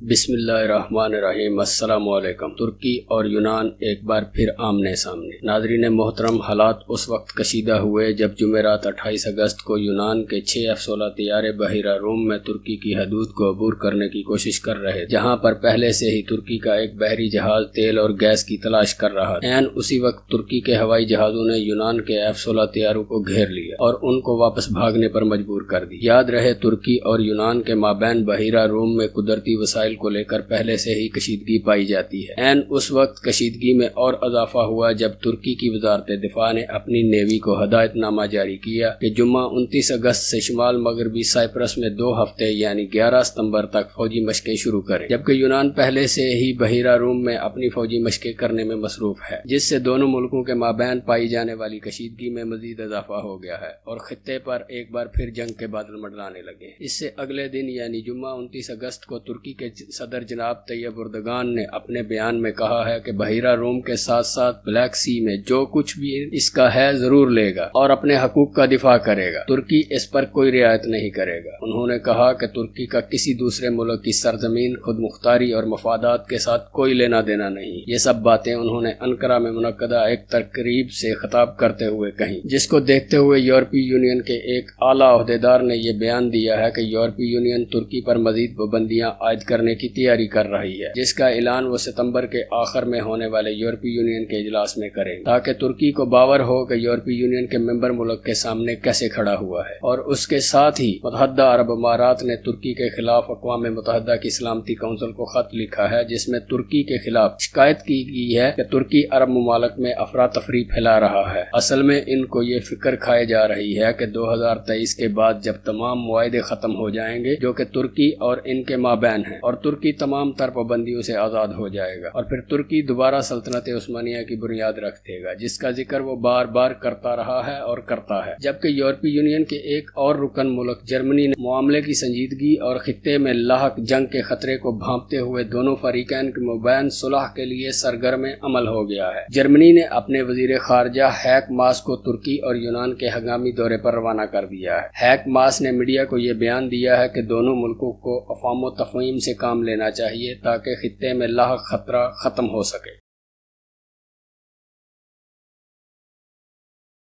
بسم اللہ الرحمن الرحیم۔ السلام علیکم۔ ترکی اور یونان ایک بار پھر آمنے سامنے۔ ناظرین محترم، حالات اس وقت کشیدہ ہوئے جب جمعرات 28 اگست کو یونان کے 6 F-16 طیارے بحیرہ روم میں ترکی کی حدود کو عبور کرنے کی کوشش کر رہے، جہاں پر پہلے سے ہی ترکی کا ایک بحری جہاز تیل اور گیس کی تلاش کر رہا تھا۔ اسی وقت ترکی کے ہوائی جہازوں نے یونان کے F-16 طیاروں کو گھیر لیا اور ان کو واپس بھاگنے پر مجبور کر دی۔ یاد رہے، ترکی اور یونان کے مابین بحیرہ روم میں قدرتی وسائل کو لے کر پہلے سے ہی کشیدگی پائی جاتی ہے۔ اس وقت کشیدگی میں اور اضافہ ہوا جب ترکی کی وزارت دفاع نے اپنی نیوی کو ہدایت نامہ جاری کیا کہ جمعہ 29 اگست سے شمال مغربی سائپرس میں 2 ہفتے یعنی 11 ستمبر تک فوجی مشقیں شروع کریں، جبکہ یونان پہلے سے ہی بحیرہ روم میں اپنی فوجی مشقیں کرنے میں مصروف ہے، جس سے دونوں ملکوں کے مابین پائی جانے والی کشیدگی میں مزید اضافہ ہو گیا ہے اور خطے پر ایک بار پھر جنگ کے بادل منڈلانے لگے۔ اس سے اگلے دن یعنی جمعہ 29 اگست کو ترکی کے صدر جناب طیب اردگان نے اپنے بیان میں کہا ہے کہ بحیرہ روم کے ساتھ ساتھ بلیک سی میں جو کچھ بھی اس کا ہے ضرور لے گا اور اپنے حقوق کا دفاع کرے گا۔ ترکی اس پر کوئی رعایت نہیں کرے گا۔ انہوں نے کہا کہ ترکی کا کسی دوسرے ملک کی سرزمین، خود مختاری اور مفادات کے ساتھ کوئی لینا دینا نہیں۔ یہ سب باتیں انہوں نے انقرہ میں منعقدہ ایک تقریب سے خطاب کرتے ہوئے کہیں، جس کو دیکھتے ہوئے یورپی یونین کے ایک اعلیٰ عہدیدار نے یہ بیان دیا ہے کہ یورپی یونین ترکی پر مزید پابندیاں عائد کرنے کی تیاری کر رہی ہے، جس کا اعلان وہ ستمبر کے آخر میں ہونے والے یورپی یونین کے اجلاس میں کریں گے، تاکہ ترکی کو باور ہو کہ یورپی یونین کے ممبر ملک کے سامنے کیسے کھڑا ہوا ہے۔ اور اس کے ساتھ ہی متحدہ عرب امارات نے ترکی کے خلاف اقوام متحدہ کی سلامتی کونسل کو خط لکھا ہے، جس میں ترکی کے خلاف شکایت کی گئی ہے کہ ترکی عرب ممالک میں افراتفری پھیلا رہا ہے۔ اصل میں ان کو یہ فکر کھائے جا رہی ہے کہ 2023 کے بعد جب تمام معاہدے ختم ہو جائیں گے جو کہ ترکی اور ان کے مابین ہیں، اور ترکی تمام تر پابندیوں سے آزاد ہو جائے گا، اور پھر ترکی دوبارہ سلطنت عثمانیہ کی بنیاد رکھ دے گا، جس کا ذکر وہ بار بار کرتا رہا ہے اور کرتا ہے۔ جبکہ یورپی یونین کے ایک اور رکن ملک جرمنی نے معاملے کی سنجیدگی اور خطے میں لاحق جنگ کے خطرے کو بھانپتے ہوئے دونوں فریقین کے مابین صلح کے لیے سرگرم عمل ہو گیا ہے۔ جرمنی نے اپنے وزیر خارجہ ہیک ماس کو ترکی اور یونان کے ہنگامی دورے پر روانہ کر دیا ہے۔ ہیک ماس نے میڈیا کو یہ بیان دیا ہے کہ دونوں ملکوں کو افہام و تفہیم سے کام لینا چاہیے تاکہ خطے میں لاحق خطرہ ختم ہو سکے۔